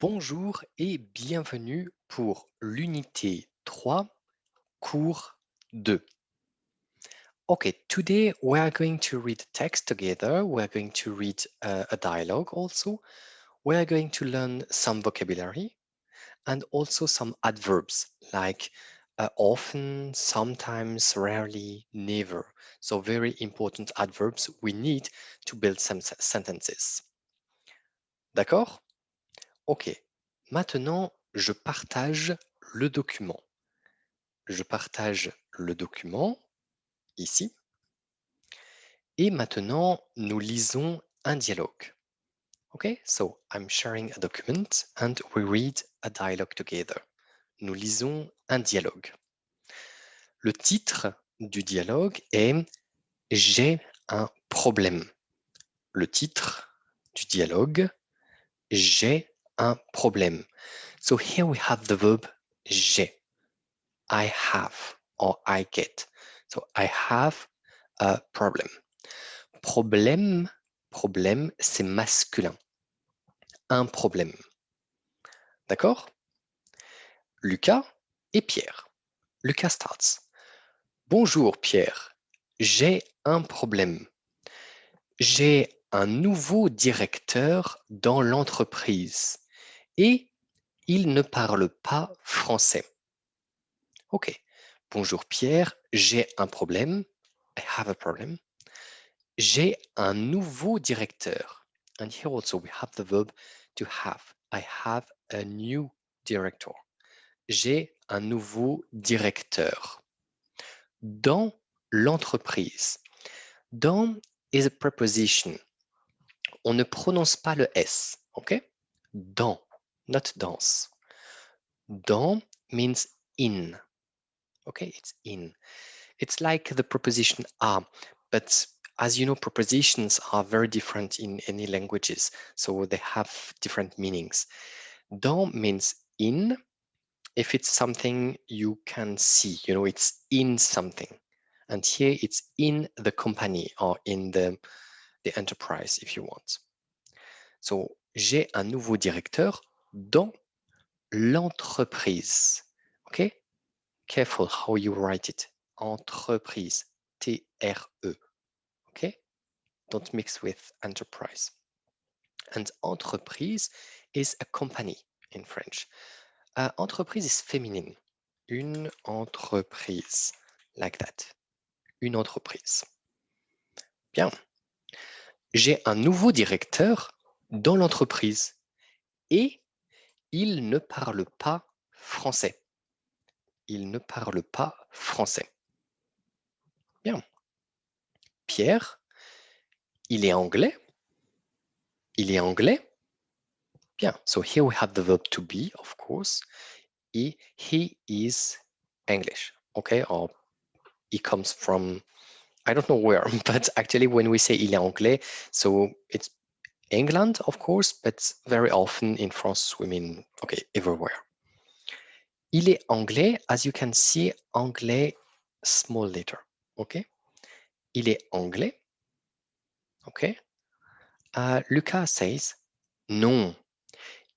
Bonjour et bienvenue pour l'unité 3, cours 2. Okay, today we are going to read text together. We are going to read a dialogue also. We are going to learn some vocabulary and also some adverbs like often, sometimes, rarely, never. So very important adverbs we need to build some sentences. D'accord? Ok. Maintenant, je partage le document. Je partage le document ici. Et maintenant, nous lisons un dialogue. Okay, so I'm sharing a document and we read a dialogue together. Nous lisons un dialogue. Le titre du dialogue est J'ai un problème. Le titre du dialogue, J'ai un problème. So here we have the verb j'ai. I have or I get. So I have a problem. Problème, problème, c'est masculin. Un problème. D'accord? Lucas et Pierre. Lucas starts. Bonjour Pierre, j'ai un problème. J'ai un nouveau directeur dans l'entreprise et il ne parle pas français. Ok. Bonjour Pierre, j'ai un problème. I have a problem. J'ai un nouveau directeur. And here also we have the verb to have. I have a new director. J'ai un nouveau directeur. Dans l'entreprise. Dans is a preposition. On ne prononce pas le S. OK? Dans, not dans. Dans means in. Okay, it's in. It's like the preposition a, but as you know, prepositions are very different in any languages, so they have different meanings. Dans means in, if it's something you can see, you know, it's in something. And here it's in the company or in the enterprise, if you want. So, j'ai un nouveau directeur dans l'entreprise. Okay? Careful how you write it. Entreprise. T-R-E. Okay? Don't mix with enterprise. And entreprise is a company in French. Entreprise is feminine. Une entreprise. Like that. Une entreprise. Bien. J'ai un nouveau directeur dans l'entreprise et il ne parle pas français. Il ne parle pas français. Bien. Pierre, il est anglais. Il est anglais. Bien. So here we have the verb to be, of course. He is English. Okay. Or he comes from, I don't know where, but actually when we say il est anglais, so it's England, of course, but very often in France, we mean, okay, everywhere. Il est anglais, as you can see, anglais, small letter, okay? Il est anglais, okay? Lucas says, non,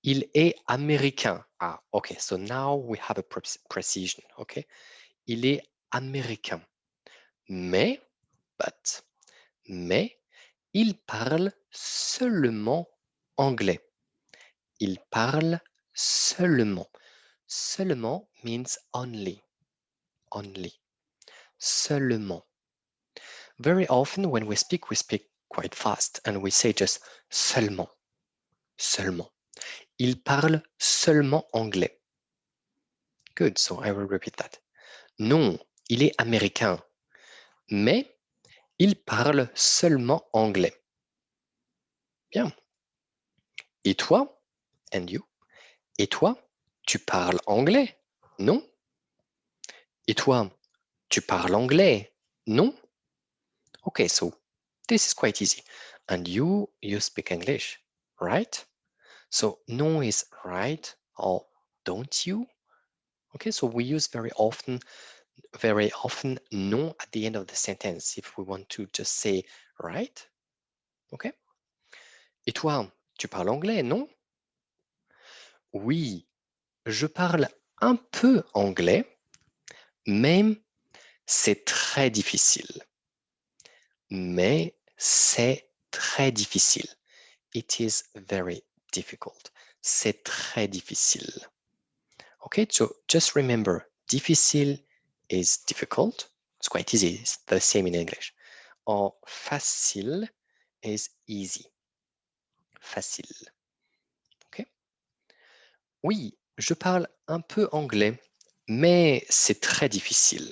il est américain. Ah, okay, so now we have a precision, okay? Il est américain. Mais, mais, il parle seulement anglais. Il parle seulement. Seulement means only. Only. Seulement. Very often when we speak quite fast and we say just seulement. Seulement. Il parle seulement anglais. Good, so I will repeat that. Non, il est américain. Mais il parle seulement anglais. Bien. Et toi? And you? Et toi? Tu parles anglais? Non? Et toi? Tu parles anglais? Non? Okay, so this is quite easy. And you speak English, right? So non is right or don't you? Okay, so we use very often non at the end of the sentence if we want to just say right. Okay? Et toi, tu parles anglais, non? Oui, je parle un peu anglais, mais c'est très difficile. Mais c'est très difficile. It is very difficult. C'est très difficile. Okay, so just remember, difficile is difficult. It's quite easy. It's the same in English. Or facile is easy. Facile. Okay. Oui, je parle un peu anglais, mais c'est très difficile.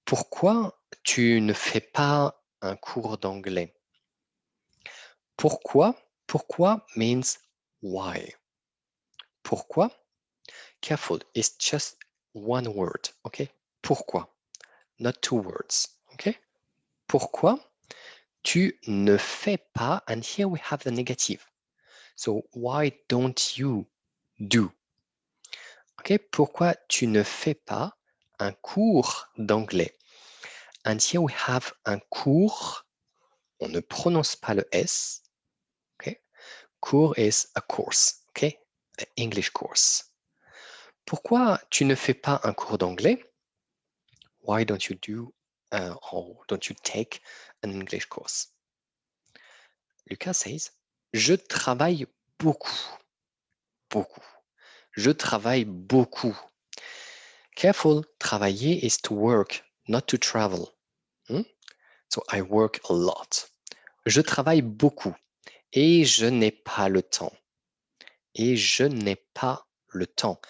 Pourquoi tu ne fais pas un cours d'anglais? Pourquoi? Pourquoi means why. Pourquoi? Careful, it's just one word, okay? Pourquoi? Not two words, okay? Pourquoi tu ne fais pas, and here we have the negative. So why don't you do? Okay, pourquoi tu ne fais pas un cours d'anglais? And here we have un cours, on ne prononce pas le S, okay? Cours is a course, okay? An English course. Pourquoi tu ne fais pas un cours d'anglais? Why don't you do or don't you take an English course? Lucas says, je travaille beaucoup, beaucoup. Je travaille beaucoup. Careful, travailler is to work, not to travel. So I work a lot. Je travaille beaucoup et je n'ai pas le temps. Et je n'ai pas le temps.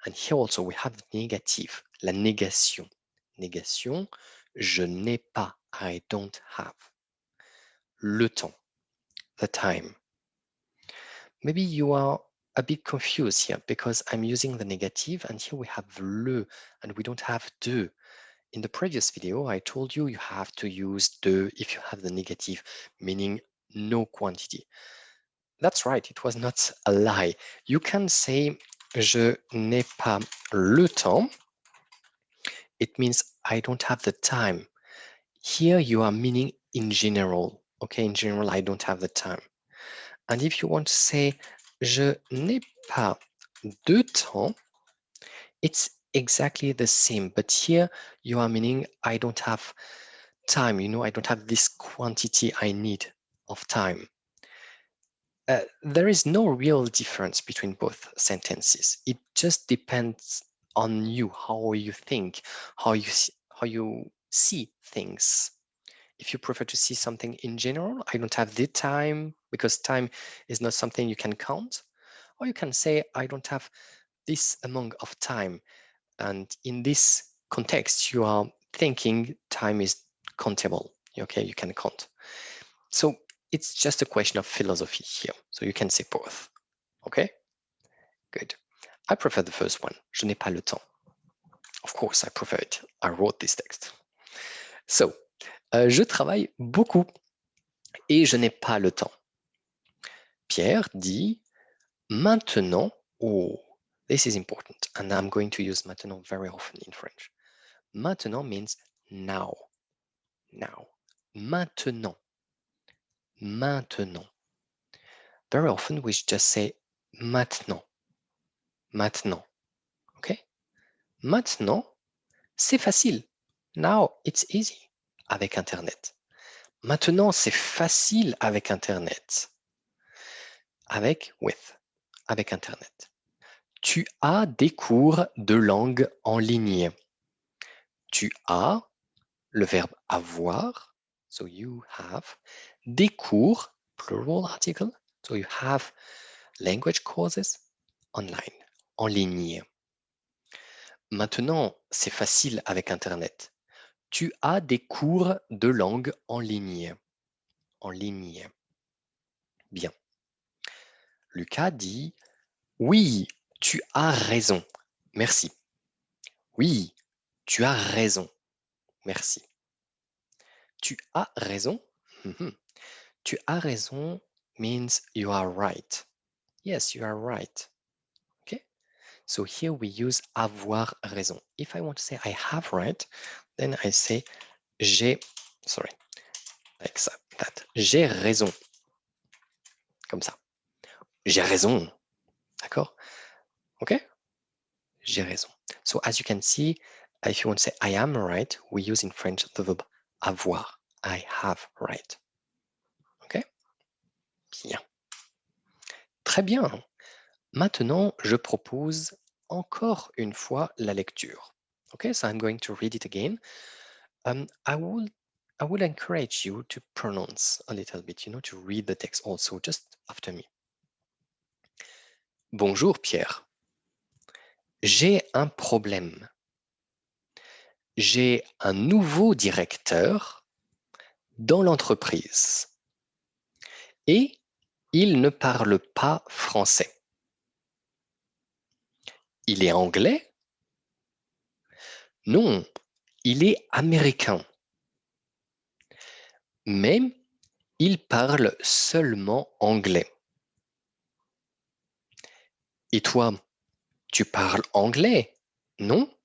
And here also we have the negative, la négation. Négation, je n'ai pas, I don't have. Le temps, the time. Maybe you are a bit confused here because I'm using the negative and here we have le and we don't have de. In the previous video, I told you you have to use de if you have the negative, meaning no quantity. That's right, it was not a lie. You can say je n'ai pas le temps. It means I don't have the time. Here you are meaning in general. Okay, in general, I don't have the time. And if you want to say je n'ai pas de temps, it's exactly the same. But here you are meaning I don't have time. You know, I don't have this quantity I need of time. There is no real difference between both sentences. It just depends on you, how you think, how you see things. If you prefer to see something in general, I don't have the time because time is not something you can count. Or you can say, I don't have this amount of time. And in this context, you are thinking time is countable. Okay, you can count. So it's just a question of philosophy here. So you can say both. Okay, good. I prefer the first one. Je n'ai pas le temps. Of course, I prefer it. I wrote this text. So, je travaille beaucoup et je n'ai pas le temps. Pierre dit maintenant. Oh, this is important. And I'm going to use maintenant very often in French. Maintenant means now. Now. Maintenant. Maintenant. Very often we just say maintenant. Maintenant. Okay? Maintenant, c'est facile. Now it's easy avec Internet. Maintenant, c'est facile avec Internet. Avec Internet. Tu as des cours de langue en ligne. Tu as le verbe avoir, so you have, des cours, plural article, so you have language courses online, en ligne. Maintenant, c'est facile avec Internet. Tu as des cours de langue en ligne. En ligne. Bien. Lucas dit oui, tu as raison. Merci. Oui, tu as raison. Merci. Tu as raison. Tu as raison means you are right. Yes, you are right. Okay? So here we use avoir raison. If I want to say I have right, then I say like that. J'ai raison. Comme ça. J'ai raison. D'accord? OK? J'ai raison. So as you can see, if you want to say I am right, we use in French the verb avoir. I have right. OK? Bien. Très bien. Maintenant, je propose encore une fois la lecture. Okay, so I'm going to read it again. I would encourage you to pronounce a little bit, to read the text also, just after me. Bonjour Pierre. J'ai un problème. J'ai un nouveau directeur dans l'entreprise et il ne parle pas français. Il est anglais? Non, il est américain. Mais il parle seulement anglais. Et toi, tu parles anglais, non?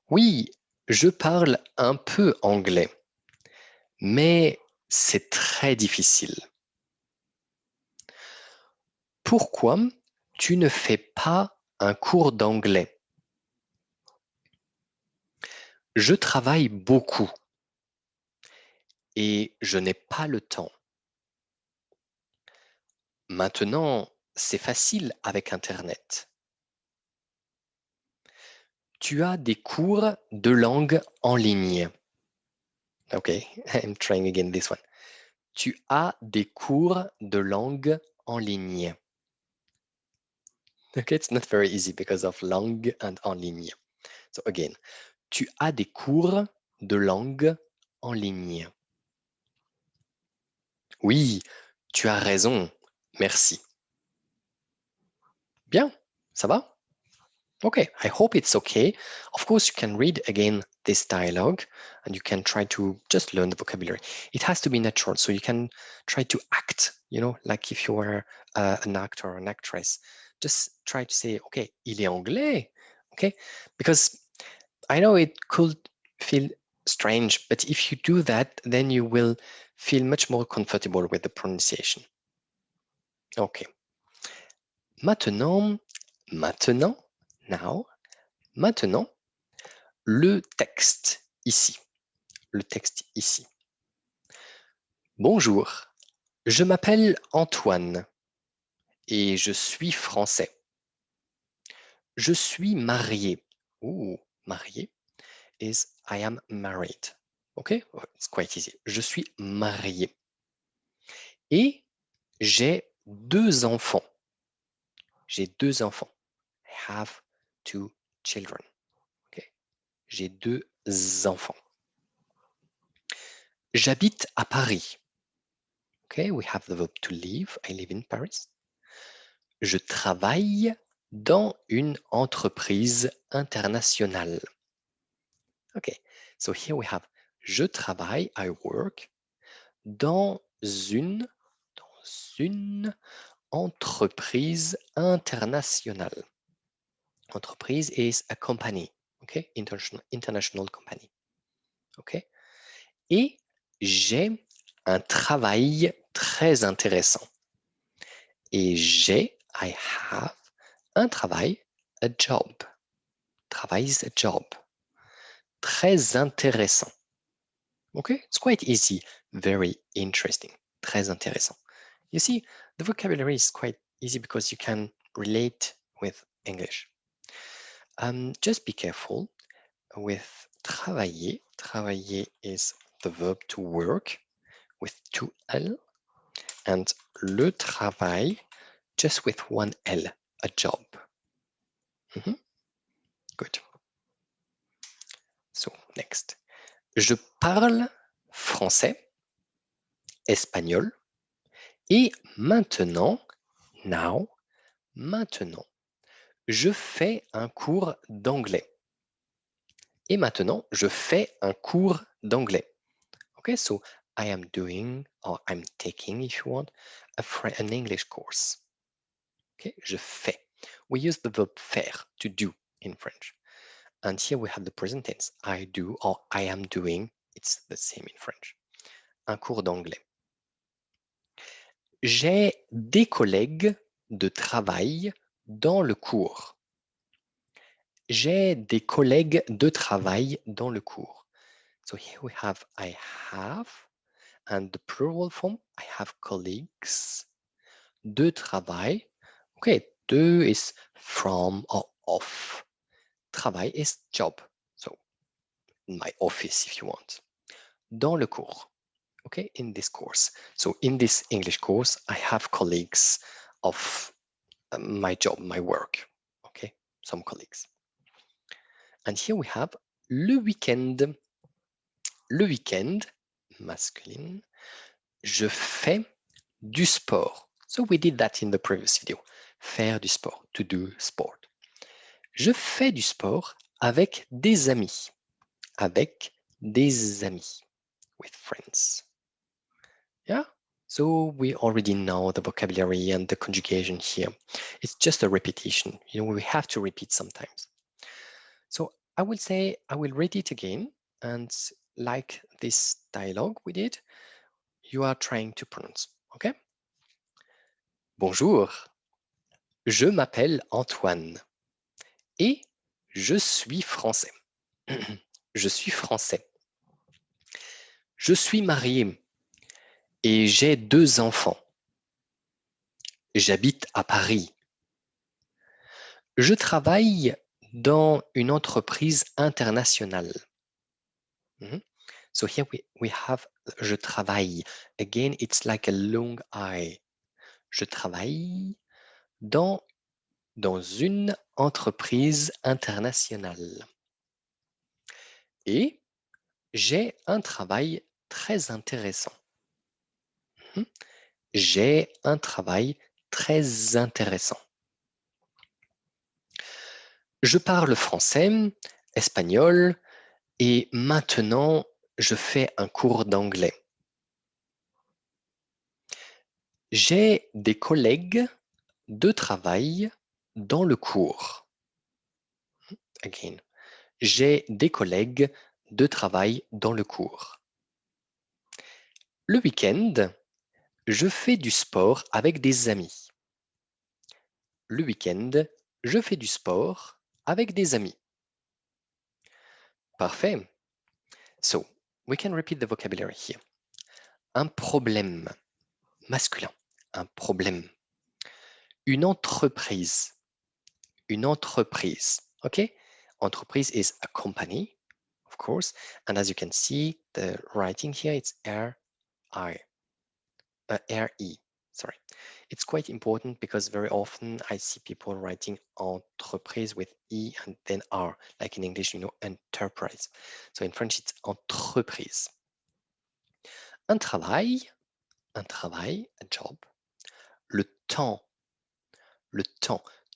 Oui, je parle un peu anglais, mais c'est très difficile. Pourquoi tu ne fais pas un cours d'anglais? Je travaille beaucoup et je n'ai pas le temps. Maintenant, c'est facile avec Internet. Tu as des cours de langue en ligne. Ok, I'm trying again this one. Tu as des cours de langue en ligne. Okay, it's not very easy because of langue and en ligne. So again, tu as des cours de langue en ligne. Oui, tu as raison. Merci. Bien, ça va? Okay, I hope it's okay. Of course, you can read again this dialogue and you can try to just learn the vocabulary. It has to be natural, so you can try to act, like if you were an actor or an actress. Just try to say, okay, il est anglais, okay? Because I know it could feel strange, but if you do that, then you will feel much more comfortable with the pronunciation. Okay. Maintenant, now, maintenant, le texte ici. Le texte ici. Bonjour, je m'appelle Antoine et je suis français. Je suis marié. Ouh, marié is I am married. Okay, it's quite easy. Je suis marié. Et j'ai 2 enfants. J'ai 2 enfants. I have 2 children. Okay. J'ai 2 enfants. J'habite à Paris. Okay, we have the verb to live. I live in Paris. Je travaille dans une entreprise internationale. Okay, so here we have je travaille, I work, dans une entreprise internationale. Entreprise is a company, okay? International company. Okay? Et j'ai un travail très intéressant. Et j'ai, I have, un travail, a job. Travail is a job. Très intéressant. Okay? It's quite easy, very interesting. Très intéressant. You see, the vocabulary is quite easy because you can relate with English. Just be careful with travailler. Travailler is the verb to work with 2 L, and le travail just with 1 L, a job. Good. So, next. Je parle français, espagnol, et maintenant, maintenant, je fais un cours d'anglais. Et maintenant, je fais un cours d'anglais. Okay, so I am doing, or I'm taking, if you want, an English course. Okay, je fais. We use the verb faire, to do in French. And here we have the present tense. I do, or I am doing. It's the same in French. Un cours d'anglais. J'ai des collègues de travail dans le cours. J'ai des collègues de travail dans le cours. So here we have I have, and the plural form, I have colleagues. De travail. Okay, de is from or of. Travail is job. So in my office if you want. Dans le cours. Okay, in this course. So in this English course, I have colleagues of my job, my work. Okay, some colleagues. And here we have le week-end. Le week-end, masculine, je fais du sport. So we did that in the previous video. Faire du sport, to do sport. Je fais du sport avec des amis. Avec des amis. With friends. Yeah? So we already know the vocabulary and the conjugation here. It's just a repetition. You know, we have to repeat sometimes. So I will say, I will read it again. And like this dialogue we did, you are trying to pronounce. Okay? Bonjour. Je m'appelle Antoine. Et je suis français. Je suis français. Je suis marié et j'ai 2 enfants. J'habite à Paris. Je travaille dans une entreprise internationale. Mhm. So here we have je travaille. Again, it's like a long I. Je travaille dans une entreprise internationale. Et j'ai un travail très intéressant. Mhm. J'ai un travail très intéressant. Je parle français, espagnol et maintenant je fais un cours d'anglais. J'ai des collègues de travail dans le cours. Again. J'ai des collègues de travail dans le cours. Le week-end, je fais du sport avec des amis. Le week-end, je fais du sport avec des amis. Parfait. So, we can repeat the vocabulary here. Un problème, masculin, un problème. Une entreprise, une entreprise, okay? Entreprise is a company, of course, and as you can see, the writing here, it's R-E, sorry. It's quite important because very often I see people writing entreprise with E and then R, like in English, you know, enterprise. So in French, it's entreprise. Un travail, a job. Le temps,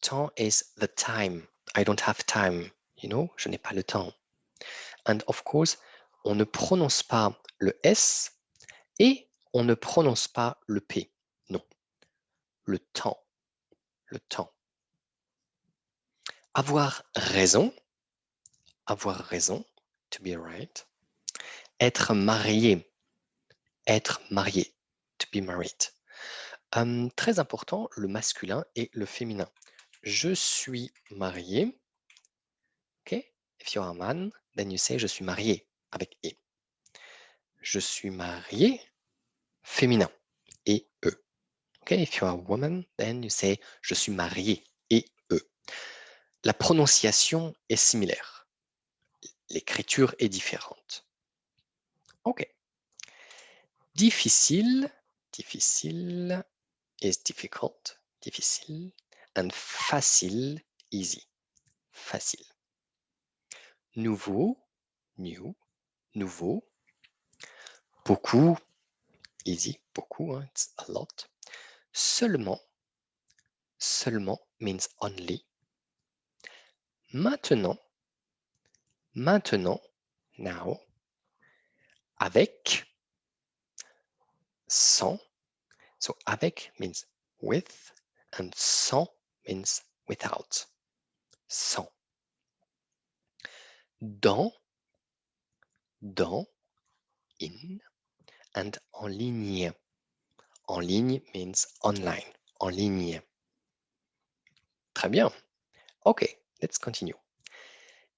temps is the time. I don't have time, you know, je n'ai pas le temps. And of course, on ne prononce pas le S et on ne prononce pas le P. Non, le temps, le temps. Avoir raison, to be right. Être marié, to be married. Très important, le masculin et le féminin. Je suis marié. Okay? If you're a man, then you say je suis marié avec E. Je suis marié, féminin, et E. Okay? If you're a woman, then you say je suis marié, et E. La prononciation est similaire. L'écriture est différente. OK. Difficile, difficile is difficult, difficile. And facile, easy, facile. Nouveau, new, nouveau. Beaucoup, easy, beaucoup, hein, it's a lot. Seulement, seulement means only. Maintenant, maintenant, now. Avec, sans. So avec means with and sans means without. Sans. Dans, in, and en ligne. En ligne means online, en ligne. Très bien. OK, let's continue.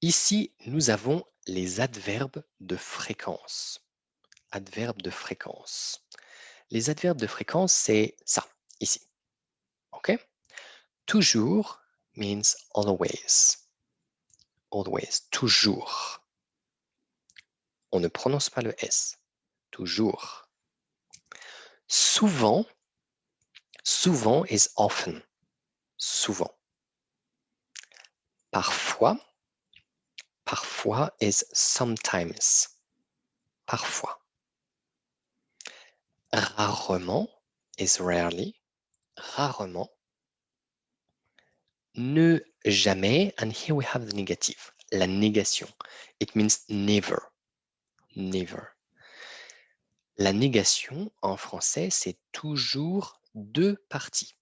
Ici, nous avons les adverbes de fréquence. Adverbes de fréquence. Les adverbes de fréquence, c'est ça, ici. OK? Toujours means always. Always, toujours. On ne prononce pas le S. Toujours. Souvent, souvent is often. Souvent. Parfois, parfois is sometimes. Parfois. Rarement is rarely. Rarement. Ne jamais, and here we have the negative. La négation. It means never. Never. La négation en français, c'est toujours deux parties.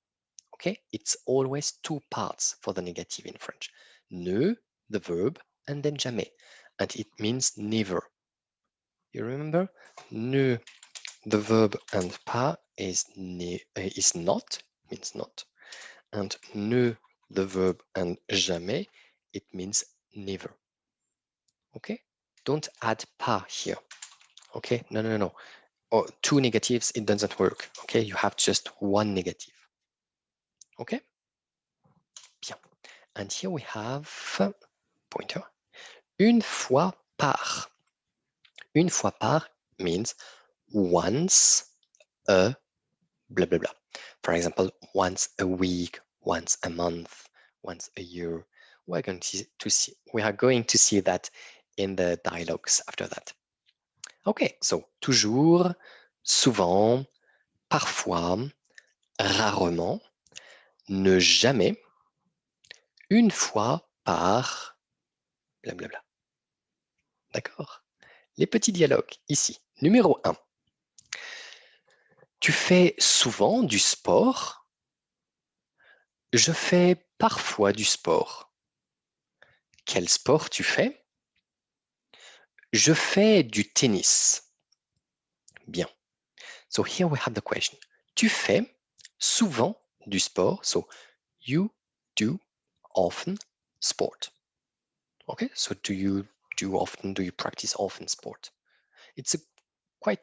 Okay? It's always two parts for the negative in French. Ne, the verb, and then jamais. And it means never. You remember? Ne, the verb, and pas is not, means not. And ne, the verb, and jamais, it means never. Okay? Don't add pas here. Okay? No, no, no, no. Oh, two negatives, it doesn't work. Okay? You have just one negative. Okay? Bien. And here we have pointer. Une fois par. Une fois par means once a blah blah blah. For example, once a week, once a month, once a year. We are going to see that in the dialogues after that. Okay, so toujours, souvent, parfois, rarement, ne jamais, une fois par, blablabla. D'accord? Les petits dialogues ici. Numéro 1. Tu fais souvent du sport? Je fais parfois du sport. Quel sport tu fais? Je fais du tennis. Bien. So here we have the question. Tu fais souvent du sport. So you do often sport. Okay, so do you practice often sport? It's a quite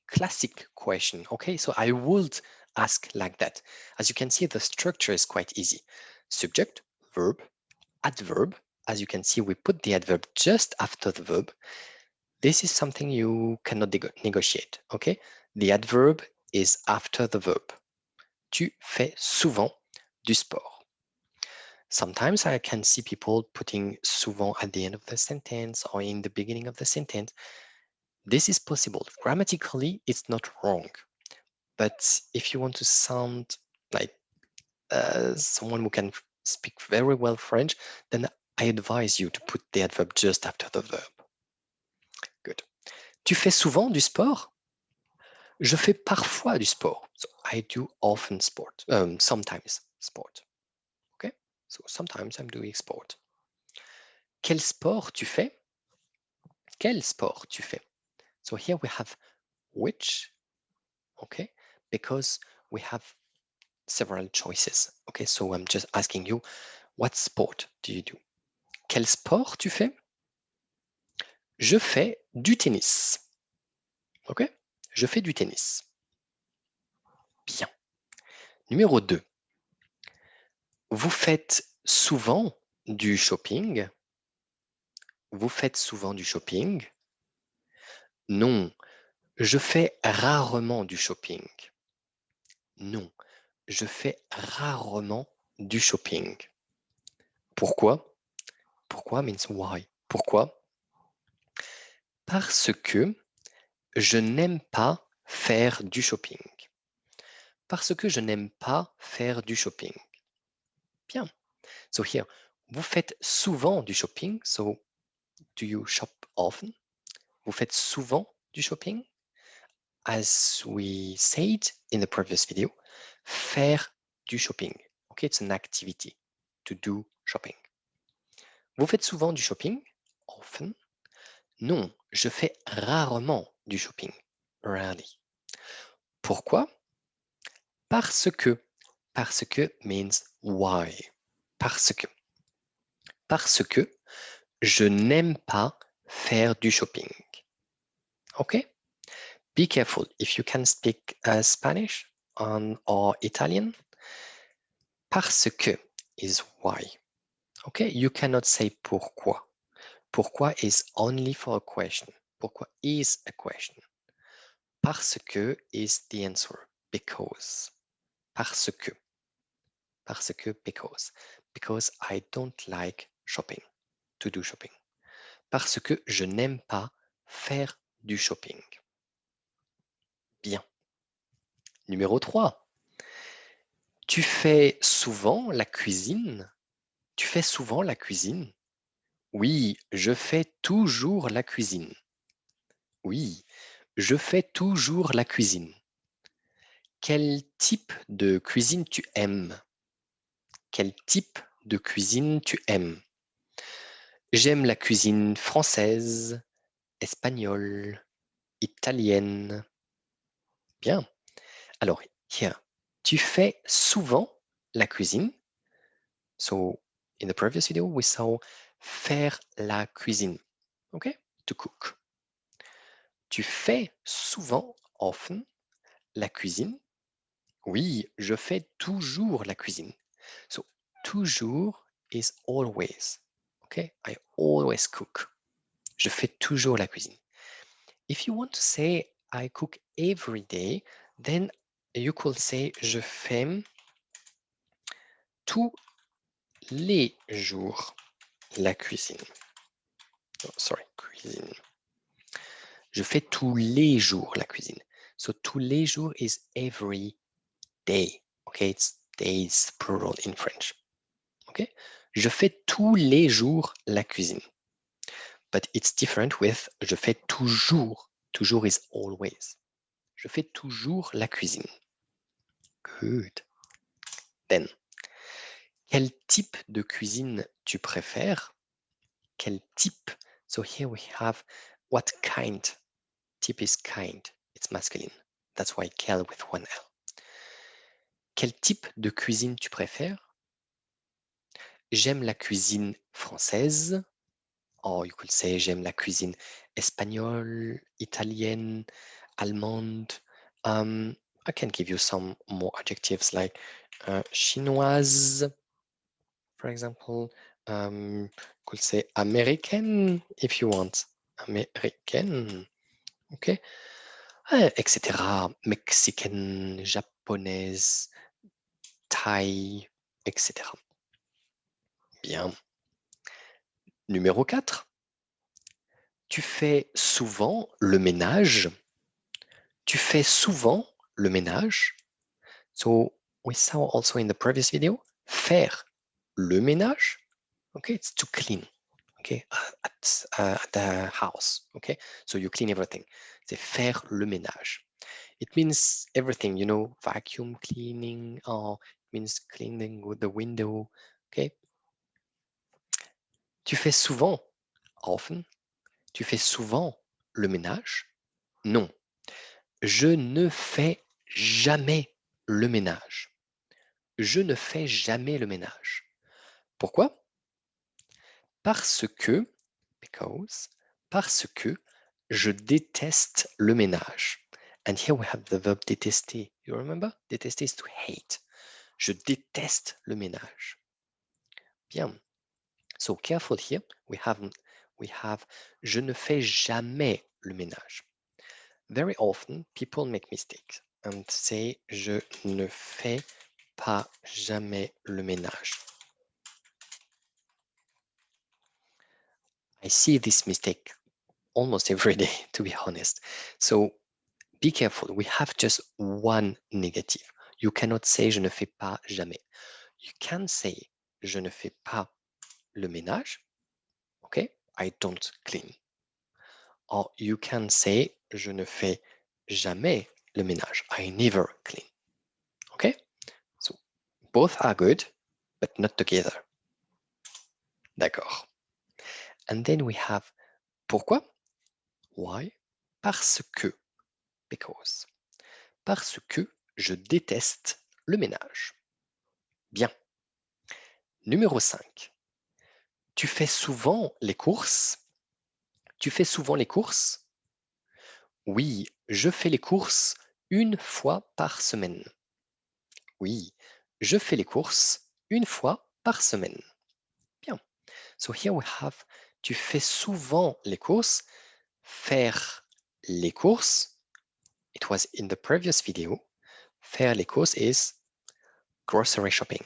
classic question. Okay, so I would ask like that. As you can see, the structure is quite easy. Subject, verb, adverb. As you can see, we put the adverb just after the verb. This is something you cannot negotiate. Okay, the adverb is after the verb. Tu fais souvent du sport. Sometimes I can see people putting souvent at the end of the sentence or in the beginning of the sentence. This is possible. Grammatically, it's not wrong. But if you want to sound like someone who can speak very well French, then I advise you to put the adverb just after the verb. Good. Tu fais souvent du sport? Je fais parfois du sport. So I do often sport, sometimes sport. Okay? So sometimes I'm doing sport. Quel sport tu fais? Quel sport tu fais? So here we have which, okay? Because we have several choices. Okay, so I'm just asking you, what sport do you do? Quel sport tu fais? Je fais du tennis. Ok? Je fais du tennis. Bien. Numéro 2. Vous faites souvent du shopping? Vous faites souvent du shopping? Non, je fais rarement du shopping. Non, je fais rarement du shopping. Pourquoi? Pourquoi means why. Pourquoi? Parce que je n'aime pas faire du shopping. Parce que je n'aime pas faire du shopping. Bien. So here, vous faites souvent du shopping. So, do you shop often? Vous faites souvent du shopping? As we said in the previous video, faire du shopping. Okay, it's an activity to do shopping. Vous faites souvent du shopping? Often. Non, je fais rarement du shopping. Rarely. Pourquoi? Parce que. Parce que means why. Parce que. Parce que je n'aime pas faire du shopping. OK? Be careful. If you can speak Spanish or Italian, parce que is why. Okay, you cannot say pourquoi. Pourquoi is only for a question. Pourquoi is a question. Parce que is the answer. Because. Parce que. Parce que, because. Because I don't like shopping. To do shopping. Parce que je n'aime pas faire du shopping. Bien. Numéro 3. Tu fais souvent la cuisine? Tu fais souvent la cuisine? Oui, je fais toujours la cuisine. Oui, je fais toujours la cuisine. Quel type de cuisine tu aimes? Quel type de cuisine tu aimes? J'aime la cuisine française, espagnole, italienne. Bien. Alors, here, tu fais souvent la cuisine. So, in the previous video, we saw faire la cuisine. Okay? To cook. Tu fais souvent, often, la cuisine. Oui, je fais toujours la cuisine. So, toujours is always. Okay? I always cook. Je fais toujours la cuisine. If you want to say I cook every day, then you could say je fais tous les jours la cuisine. Oh, sorry, cuisine. Je fais tous les jours la cuisine. So tous les jours is every day. Okay, it's days plural in French. Okay, je fais tous les jours la cuisine. But it's different with je fais toujours. Toujours is always. Je fais toujours la cuisine. Good. Then, quel type de cuisine tu préfères? Quel type? So here we have what kind. Type is kind. It's masculine. That's why quel with one L. Quel type de cuisine tu préfères? J'aime la cuisine française. Or you could say j'aime la cuisine espagnole, italienne, allemande. I can give you some more adjectives like chinoise, for example. You could say American if you want. American. Okay. Etc. Mexicaine, japonaise, thaï, etc. Bien. Numéro 4. Tu fais souvent le ménage. Tu fais souvent le ménage. So we saw also in the previous video, faire le ménage. Okay, it's to clean. Okay, at the house. Okay, so you clean everything. C'est faire le ménage. It means everything, you know, vacuum cleaning, or it means cleaning with the window. Okay. Tu fais souvent, often, tu fais souvent le ménage? Non, je ne fais jamais le ménage. Je ne fais jamais le ménage. Pourquoi? Parce que, parce que je déteste le ménage. And here we have the verb détester. You remember? Détester is to hate. Je déteste le ménage. Bien. So careful here. We have je ne fais jamais le ménage. Very often people make mistakes and say je ne fais pas jamais le ménage. I see this mistake almost every day, to be honest. So be careful. We have just one negative. You cannot say je ne fais pas jamais. You can say je ne fais pas le ménage. Okay, I don't clean. Or you can say je ne fais jamais le ménage. I never clean. Okay, so both are good, but not together. D'accord. And then we have pourquoi? Why? Parce que. Because. Parce que je déteste le ménage. Bien. Numéro 5. Tu fais souvent les courses? Tu fais souvent les courses? Oui, je fais les courses une fois par semaine. Oui, je fais les courses une fois par semaine. Bien. So here we have tu fais souvent les courses. Faire les courses. It was in the previous video. Faire les courses is grocery shopping.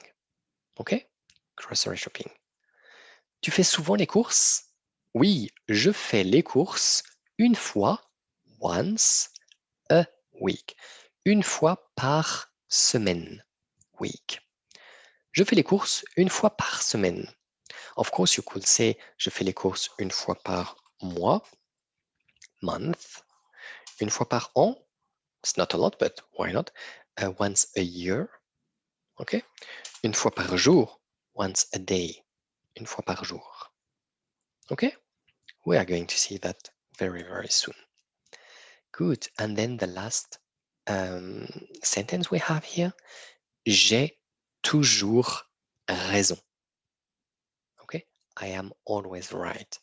OK? Grocery shopping. Tu fais souvent les courses? Oui, je fais les courses une fois, once a week. Une fois par semaine, week. Je fais les courses une fois par semaine. Of course, you could say je fais les courses une fois par mois, month. Une fois par an. It's not a lot, but why not? Once a year. OK? Une fois par jour. Once a day. Une fois par jour. OK? We are going to see that very, very soon. Good. And then the last sentence we have here. J'ai toujours raison. Okay? I am always right.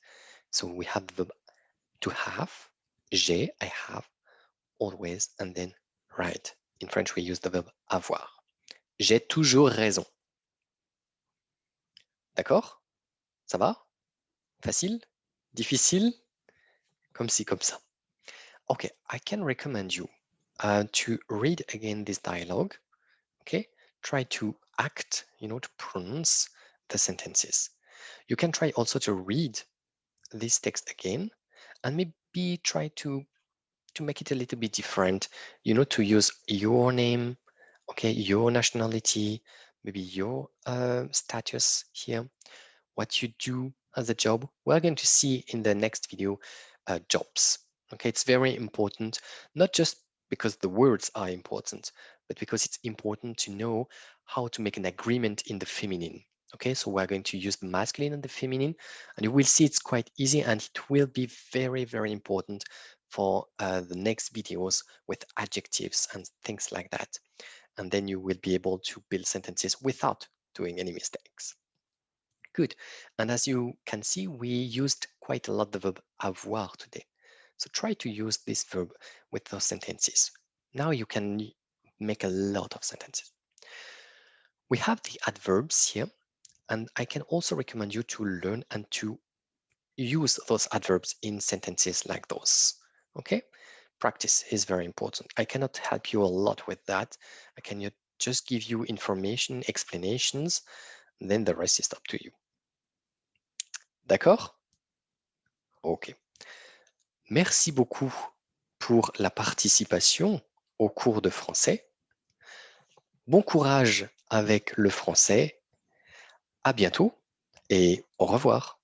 So we have the verb to have. J'ai, I have, always, and then right. In French, we use the verb avoir. J'ai toujours raison. D'accord? Ça va? Facile? Difficile? Comme ci, comme ça. Okay, I can recommend you to read again this dialogue. Okay, try to act, to pronounce the sentences. You can try also to read this text again and maybe try to make it a little bit different, to use your name, okay, your nationality, maybe your status here, what you do as a job. We're going to see in the next video jobs. Okay, it's very important, not just because the words are important, but because it's important to know how to make an agreement in the feminine. Okay, so we're going to use the masculine and the feminine, and you will see it's quite easy, and it will be very, very important for the next videos with adjectives and things like that. And then you will be able to build sentences without doing any mistakes. Good. And as you can see, we used quite a lot the verb avoir today. So try to use this verb with those sentences. Now you can make a lot of sentences. We have the adverbs here, and I can also recommend you to learn and to use those adverbs in sentences like those. Okay? Practice is very important. I cannot help you a lot with that. I can just give you information, explanations, then the rest is up to you. D'accord? Ok. Merci beaucoup pour la participation au cours de français. Bon courage avec le français. À bientôt et au revoir.